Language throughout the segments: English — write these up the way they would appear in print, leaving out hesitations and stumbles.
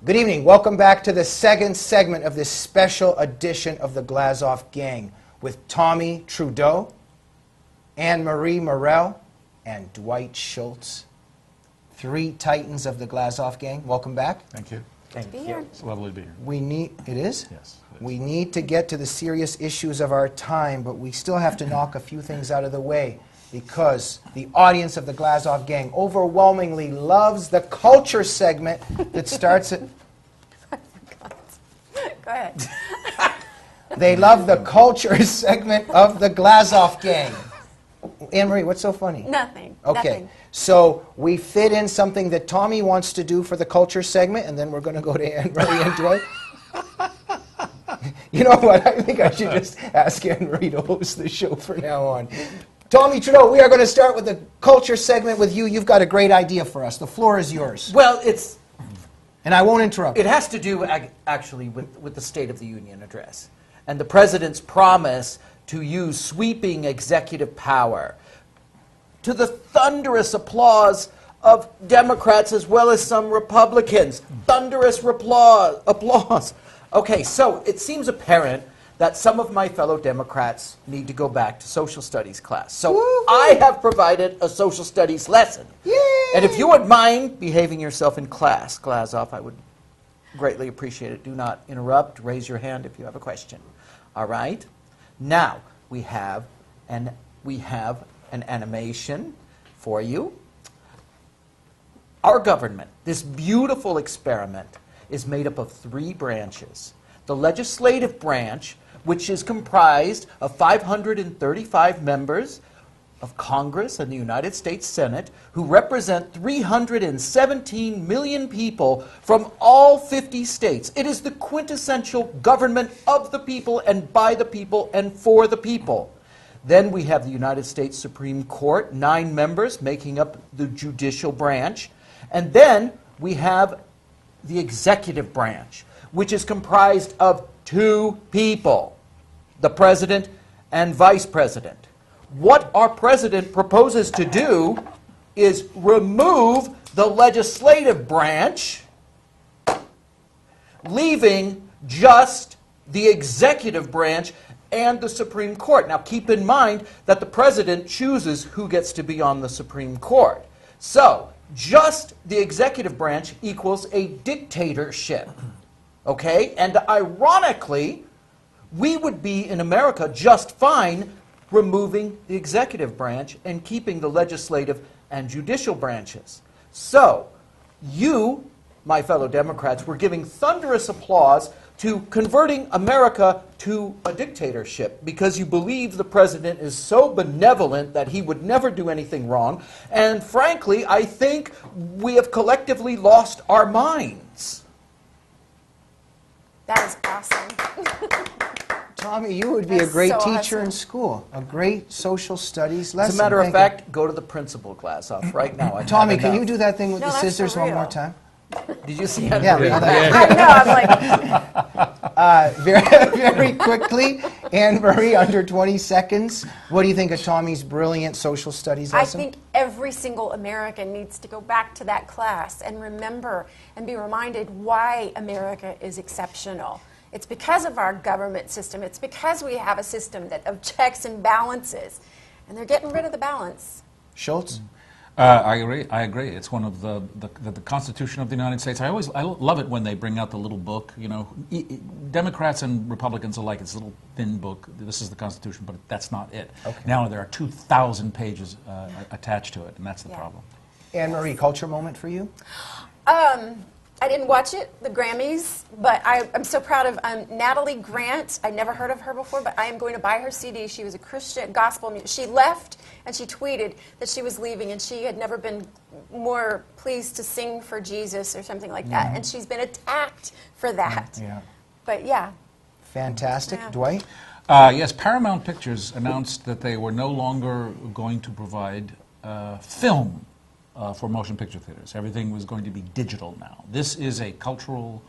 Good evening. Welcome back to the second segment of this special edition of the Glazov Gang with Tommi Trudeau, Anne-Marie Murrell, and Dwight Schultz. Three titans of the Glazov Gang. Welcome back. Thank you. Thank you. It's lovely to be here. We need, it is? Yes. It is. We need to get to the serious issues of our time, but we still have to knock a few things out of the way because the audience of the Glazov Gang overwhelmingly loves the culture segment that starts at... Go ahead. They love the culture segment of the Glazov Gang. Anne-Marie, what's so funny? Nothing. Okay, Nothing. so we fit in something that Tommi wants to do for the culture segment, and then we're going to go to Anne-Marie and Dwight. You know what? I think I should just ask Anne-Marie to host the show from now on. Tommi Trudeau, we are going to start with the culture segment with you. You've got a great idea for us. The floor is yours. Well, And I won't interrupt. it has to do actually with the State of the Union address and the President's promise to use sweeping executive power to the thunderous applause of Democrats as well as some Republicans. Thunderous applause. Okay, so it seems apparent that some of my fellow Democrats need to go back to social studies class. So I have provided a social studies lesson. Yay! And if you would mind behaving yourself in class, Glazov, I would greatly appreciate it. Do not interrupt. Raise your hand if you have a question. All right? Now, we have an animation for you. Our government, this beautiful experiment, is made up of three branches. The legislative branch, which is comprised of 535 members of Congress and the United States Senate, who represent 317 million people from all 50 states. It is the quintessential government of the people and by the people and for the people. Then we have the United States Supreme Court, 9 members making up the judicial branch. And then we have the executive branch, which is comprised of 2 people, the president and vice president. What our president proposes to do is remove the legislative branch, leaving just the executive branch and the Supreme Court. Now keep in mind that the president chooses who gets to be on the Supreme Court. So just the executive branch equals a dictatorship. Okay? And ironically, we would be in America just fine removing the executive branch and keeping the legislative and judicial branches. So, you, my fellow Democrats, were giving thunderous applause to converting America to a dictatorship because you believe the president is so benevolent that he would never do anything wrong. And frankly, I think we have collectively lost our minds. That is awesome. Tommi, you would be That's a great so teacher awesome. in school, a great social studies lesson. As a matter of Thank you. fact, go to the principal Glazov right now. I've Tommi, had can you enough. do that thing with No, the that's for scissors one real. more time? Did you see Yeah, that? I know, I'm like, very quickly, Anne-Marie, under 20 seconds. What do you think of Tommi's brilliant social studies I lesson? think every single American needs to go back to that class and remember and be reminded why America is exceptional. It's because of our government system. It's because we have a system of checks and balances. And they're getting rid of the balance. Schultz? I agree. It's one of the Constitution of the United States. I love it when they bring out the little book. You know, Democrats and Republicans alike. It's a little thin book. This is the Constitution, but that's not it. Okay. Now there are 2,000 pages attached to it, and that's the problem. Anne-Marie, culture moment for you? I didn't watch it, the Grammys, but I'm so proud of Natalie Grant. I never heard of her before, but I am going to buy her CD. She was a Christian gospel music. She left, and she tweeted that she was leaving, and she had never been more pleased to sing for Jesus or something like that. And she's been attacked for that. Yeah. But yeah. Fantastic. Yeah. Dwight? Yes, Paramount Pictures announced that they were no longer going to provide film for motion picture theaters. Everything was going to be digital now. This is a cultural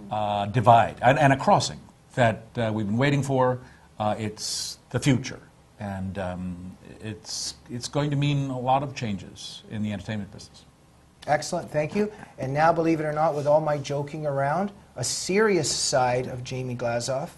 divide and a crossing that we've been waiting for. It's the future, and it's going to mean a lot of changes in the entertainment business. Excellent, thank you. And now, believe it or not, with all my joking around, a serious side of Jamie Glazov.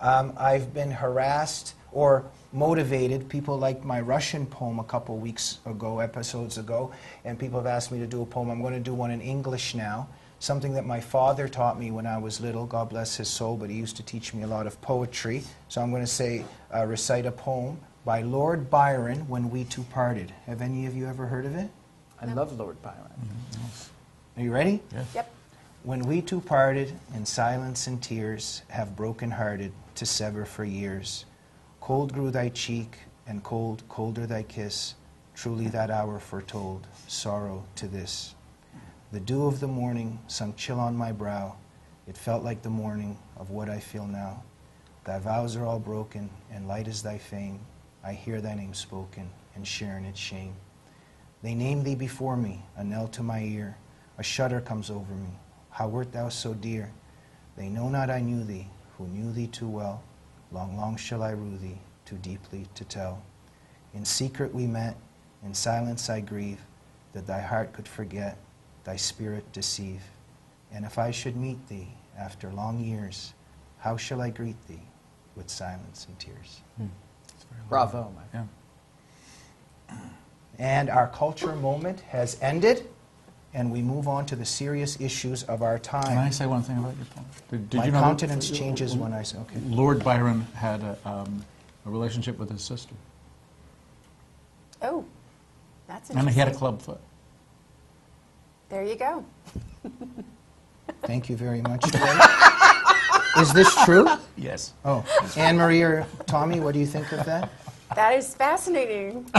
I've been harassed or motivated. People liked my Russian poem a couple weeks ago, episodes ago, and people have asked me to do a poem. I'm going to do one in English now, something that my father taught me when I was little. God bless his soul, but he used to teach me a lot of poetry. So I'm going to recite a poem by Lord Byron, When We Two Parted. Have any of you ever heard of it? I love Lord Byron. Are you ready? Yeah. Yep. When we two parted, in silence and tears, have broken-hearted to sever for years, cold grew thy cheek, and cold, colder thy kiss, truly that hour foretold sorrow to this. The dew of the morning sunk chill on my brow, it felt like the morning of what I feel now. Thy vows are all broken, and light is thy fame, I hear thy name spoken, and share in its shame. They name thee before me, a knell to my ear, a shudder comes over me, how wert thou so dear? They know not I knew thee, who knew thee too well, long, long shall I rue thee, too deeply to tell. In secret we met, in silence I grieve, that thy heart could forget, thy spirit deceive. And if I should meet thee, after long years, how shall I greet thee? With silence and tears. Bravo, Mike. Yeah. And our culture moment has ended, and we move on to the serious issues of our time. Can I say one thing about your poem? Did My you know countenance changes when I say, okay. Lord Byron had a relationship with his sister, Oh, that's and interesting. he had a club foot. There you go. Thank you very much, Dwight. Is this true? Yes. Oh, Anne-Marie or Tommy, what do you think of that? That is fascinating.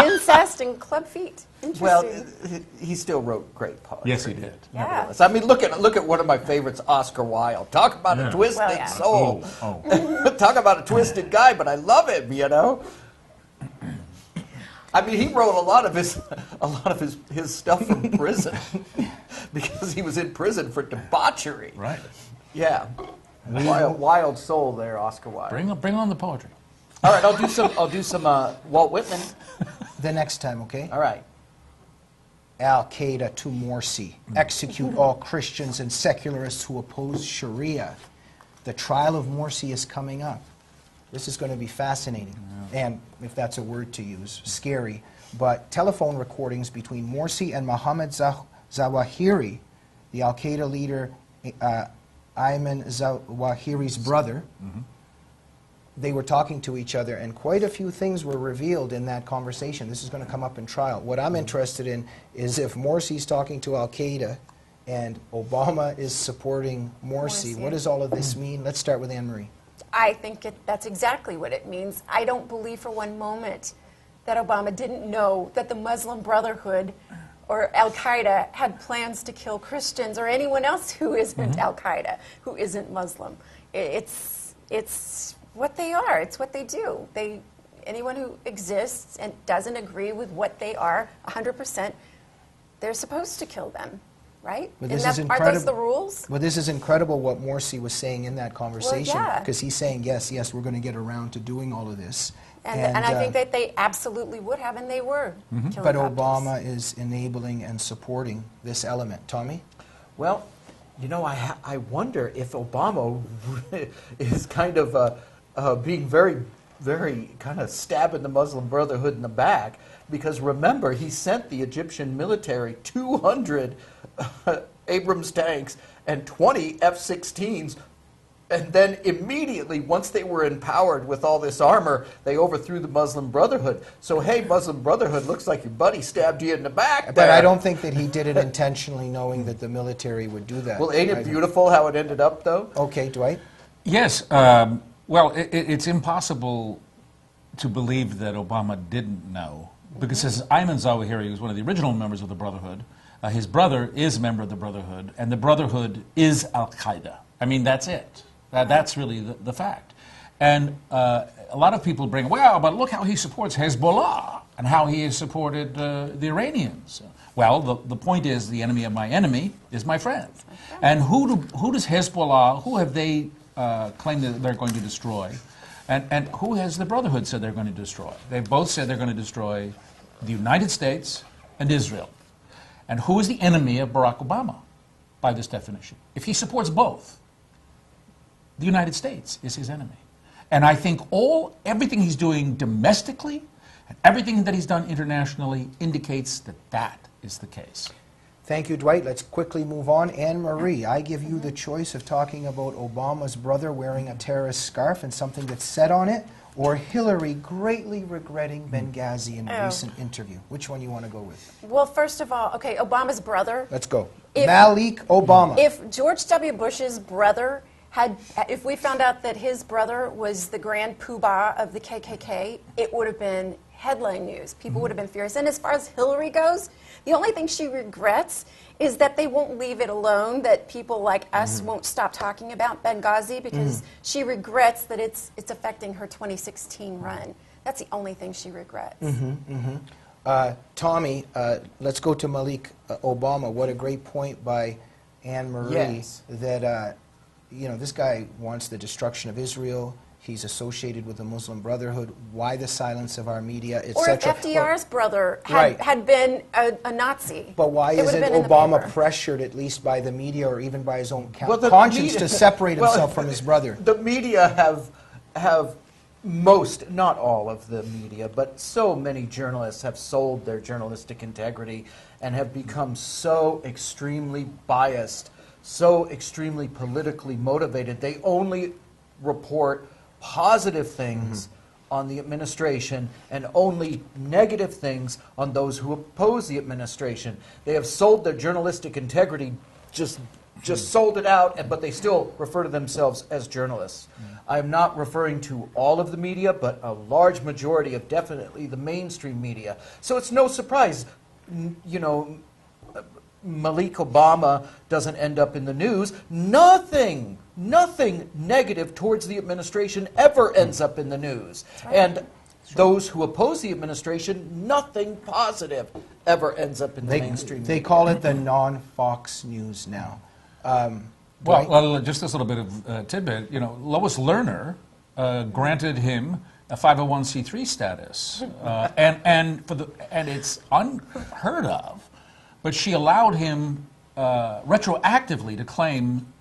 Incest and club feet. Interesting. Well, he still wrote great poetry. Yes, he did. yeah. Nevertheless. I mean, look at one of my favorites, Oscar Wilde. Talk about a twisted Well, yeah. soul. Oh. Talk about a twisted guy, but I love him, you know. I mean, he wrote a lot of his stuff from prison because he was in prison for debauchery. Right. Yeah, wild soul there, Oscar Wilde. Bring on the poetry. All right, I'll do some Walt Whitman. The next time, okay? All right. Al-Qaeda to Morsi. Execute all Christians and secularists who oppose Sharia. The trial of Morsi is coming up. This is going to be fascinating. And, if that's a word to use, scary. But telephone recordings between Morsi and Mohammed Zawahiri, the Al-Qaeda leader, Ayman Zawahiri's brother, they were talking to each other, and quite a few things were revealed in that conversation. This is going to come up in trial. What I'm interested in is if Morsi's talking to Al-Qaeda and Obama is supporting Morsi, what does all of this mean? Let's start with Anne-Marie. I think that's exactly what it means. I don't believe for one moment that Obama didn't know that the Muslim Brotherhood or Al-Qaeda had plans to kill Christians or anyone else who isn't Al-Qaeda, who isn't Muslim. It's what they are. It's what they do. Anyone who exists and doesn't agree with what they are 100%, they're supposed to kill them. Right? But And this is aren't those incredible. the rules? Well, this is incredible what Morsi was saying in that conversation, yeah. because he's saying, yes, we're going to get around to doing all of this. And I think that they absolutely would have, and they were. killing But Coptics. Obama is enabling and supporting this element. Tommy? Well, you know, I wonder if Obama is kind of being very, very kind of stabbing the Muslim Brotherhood in the back, because remember, he sent the Egyptian military 200 Abrams tanks and 20 F-16s, and then immediately, once they were empowered with all this armor, they overthrew the Muslim Brotherhood. So, hey, Muslim Brotherhood, looks like your buddy stabbed you in the back But there. I don't think that he did it intentionally, knowing that the military would do that. Well, ain't it beautiful how it ended up, though? Okay, Dwight? Yes. Well, it's impossible to believe that Obama didn't know, because as Ayman Zawahiri was one of the original members of the Brotherhood, his brother is a member of the Brotherhood, and the Brotherhood is Al-Qaeda. I mean, that's it. That's really the fact. And a lot of people bring, well, but look how he supports Hezbollah and how he has supported the Iranians. Well, the point is, the enemy of my enemy is my friend. And who does Hezbollah, who have they claimed that they're going to destroy? And who has the Brotherhood said they're going to destroy? They've both said they're going to destroy the United States and Israel. And who is the enemy of Barack Obama by this definition? If he supports both, the United States is his enemy. And I think everything he's doing domestically and everything that he's done internationally indicates that that is the case. Thank you, Dwight. Let's quickly move on. Anne-Marie, I give you the choice of talking about Obama's brother wearing a terrorist scarf and something that's said on it, or Hillary greatly regretting Benghazi in a recent interview. Which one you want to go with? Well, first of all, okay, Obama's brother. Let's go. Malik Obama. If George W. Bush's brother if we found out that his brother was the grand poobah of the KKK, it would have been headline news. People would have been furious. And as far as Hillary goes, the only thing she regrets is that they won't leave it alone, that people like us won't stop talking about Benghazi, because she regrets that it's affecting her 2016 run. That's the only thing she regrets. Tommy, let's go to Malik Obama. What a great point by Anne-Marie that, you know, this guy wants the destruction of Israel. He's associated with the Muslim Brotherhood. Why the silence of our media, etc.? Or if FDR's brother had been a Nazi. But why isn't Obama pressured, at least by the media or even by his own conscience, to separate himself from his brother? The media have most, not all of the media, but so many journalists have sold their journalistic integrity and have become so extremely biased, so extremely politically motivated. They only report positive things on the administration and only negative things on those who oppose the administration. They have sold their journalistic integrity, just sold it out, but they still refer to themselves as journalists. I'm not referring to all of the media, but a large majority of definitely the mainstream media. So it's no surprise, you know, Malik Obama doesn't end up in the news. Nothing negative towards the administration ever ends up in the news. Right. And those who oppose the administration, nothing positive ever ends up in the mainstream. They call it the non-Fox News now. Well, just this little bit of tidbit. You know, Lois Lerner granted him a 501c3 status, and it's unheard of. But she allowed him retroactively to claim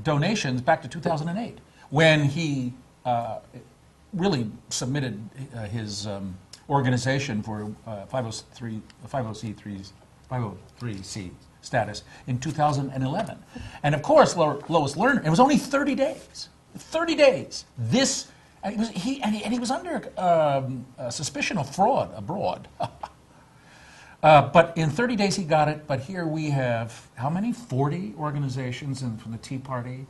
donations back to 2008, when he really submitted his organization for 503c status in 2011. And of course, Lois Lerner, it was only 30 days. 30 days. He was under suspicion of fraud abroad. But in 30 days he got it, but here we have, how many? 40 organizations from the Tea Party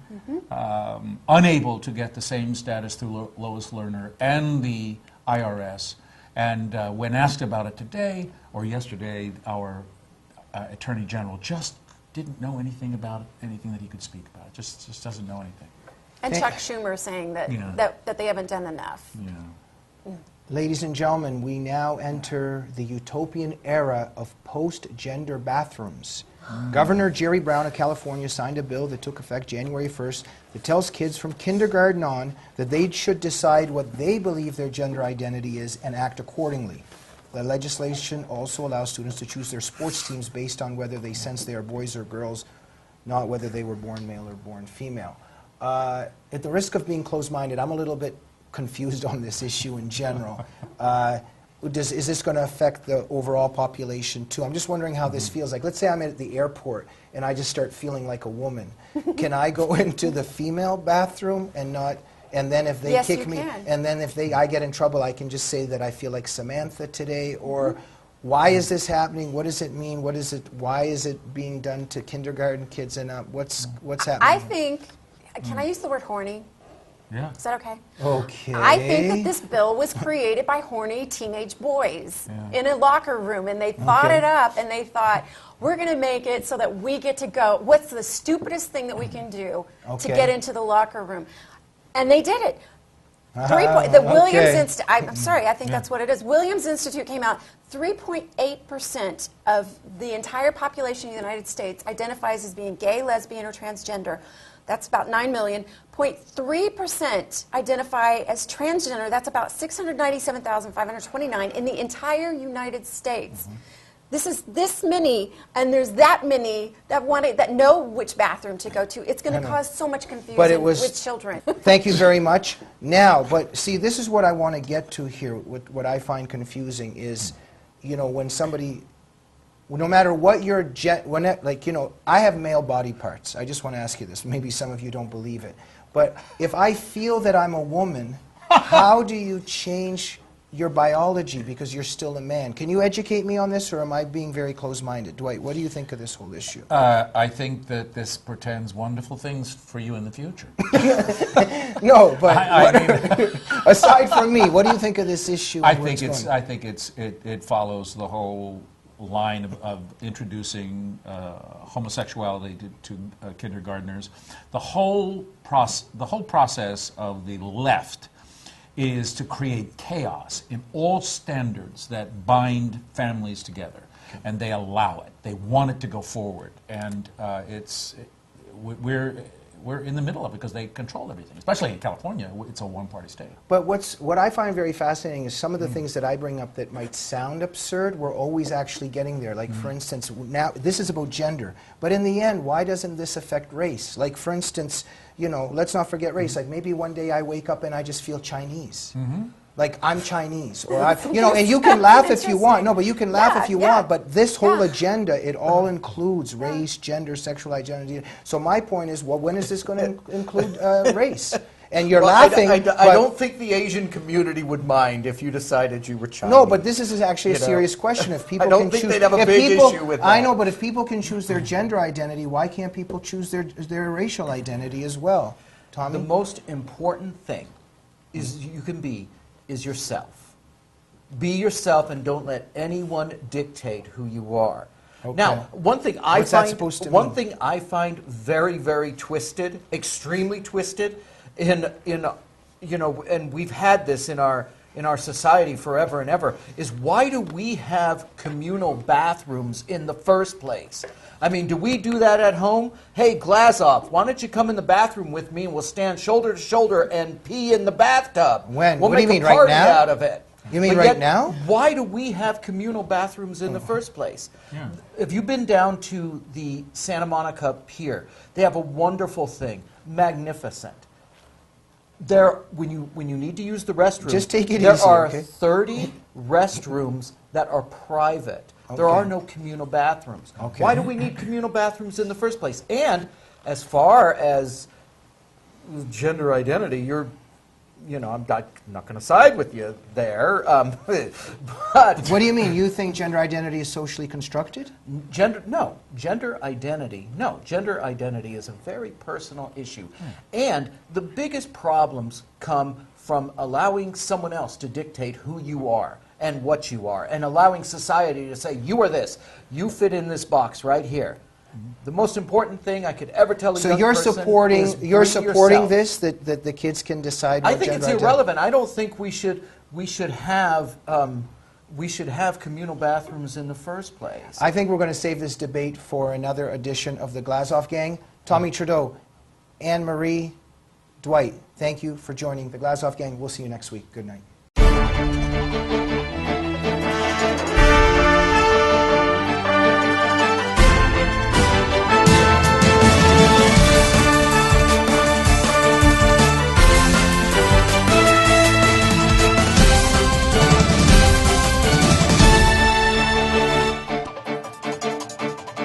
unable to get the same status through Lois Lerner and the IRS. And when asked about it today, or yesterday, our Attorney General just didn't know anything about it, anything that he could speak about. Just doesn't know anything. And Chuck Schumer saying that, that they haven't done enough. Yeah. Ladies and gentlemen, we now enter the utopian era of post-gender bathrooms. Governor Jerry Brown of California signed a bill that took effect January 1st that tells kids from kindergarten on that they should decide what they believe their gender identity is and act accordingly. The legislation also allows students to choose their sports teams based on whether they sense they are boys or girls, not whether they were born male or born female. At the risk of being closed-minded, I'm a little bit confused on this issue in general. Is this going to affect the overall population too? I'm just wondering how this feels like. Let's say I'm at the airport and I just start feeling like a woman. Can I go into the female bathroom and not? And then if they kick me, and then if I get in trouble, I can just say that I feel like Samantha today, or why is this happening? What does it mean? What is it? Why is it being done to kindergarten kids? And what's happening? I think. Can I use the word horny? Yeah. Is that okay? Okay. I think that this bill was created by horny teenage boys in a locker room, and they thought it up, and they thought, we're going to make it so that we get to go. What's the stupidest thing that we can do to get into the locker room? And they did it. The Williams Institute, I'm sorry, I think that's what it is. Williams Institute came out, 3.8% of the entire population of the United States identifies as being gay, lesbian, or transgender. That's about 9 million. 0.3% identify as transgender. That's about 697,529 in the entire United States. this is this many, and there's that many that know which bathroom to go to. It's going to cause so much confusion with children. Thank you very much. Now, but see, this is what I want to get to here. What I find confusing is, you know, when somebody, no matter what your I have male body parts. I just want to ask you this. Maybe some of you don't believe it, but if I feel that I'm a woman, how do you change your biology because you're still a man? Can you educate me on this, or am I being very closed-minded? Dwight, what do you think of this whole issue? I think that this portends wonderful things for you in the future. No, but aside from me, what do you think of this issue? I think it follows the whole line of introducing homosexuality to kindergartners. The whole process of the left is to create chaos in all standards that bind families together, and they allow it. They want it to go forward, and we're in the middle of it because they control everything. Especially in California, it's a one-party state. But what I find very fascinating is some of the things that I bring up that might sound absurd, we're always actually getting there. Like, for instance, now this is about gender, but in the end, why doesn't this affect race? Like, for instance, you know, let's not forget race. Like, maybe one day I wake up and I just feel Chinese. Like, I'm Chinese, or you know, and you can laugh if you want. No, but you can laugh if you want. But this whole agenda, it all includes race, gender, sexual identity. So my point is, well, when is this going to include race? And you're laughing. I don't think the Asian community would mind if you decided you were Chinese. No, but this is actually a serious question. If people I don't can think choose, they'd have a big issue with that. I know, but if people can choose their gender identity, why can't people choose their racial identity as well? Tommi? The most important thing is is yourself. Be yourself and don't let anyone dictate who you are. Okay. Now, one thing I find very, very twisted, extremely twisted, in you know, and we've had this in our society forever and ever, is why do we have communal bathrooms in the first place? I mean, do we do that at home? Hey, Glazov, why don't you come in the bathroom with me and we'll stand shoulder to shoulder and pee in the bathtub? When? We'll What do you make mean, a party right now? out of it. You mean But right yet, now? Why do we have communal bathrooms in the first place? Yeah. Have you been down to the Santa Monica Pier? They have a wonderful thing, magnificent. There, when you need to use the restroom, Just take it there easy, are okay? 30 restrooms that are private. There Okay. are no communal bathrooms. Okay. Why do we need communal bathrooms in the first place? And as far as gender identity, you know, I'm not going to side with you there, but What do you mean? You think gender identity is socially constructed? Gender identity is a very personal issue. And the biggest problems come from allowing someone else to dictate who you are and what you are, and allowing society to say, you are this, you fit in this box right here. The most important thing I could ever tell a So young you're person supporting is you're bring supporting yourself. this that the kids can decide. I what think gender it's identity- irrelevant. I don't think we should have communal bathrooms in the first place. I think we're going to save this debate for another edition of the Glazov Gang. Tommi Trudeau, Anne Marie, Dwight, thank you for joining the Glazov Gang. We'll see you next week. Good night.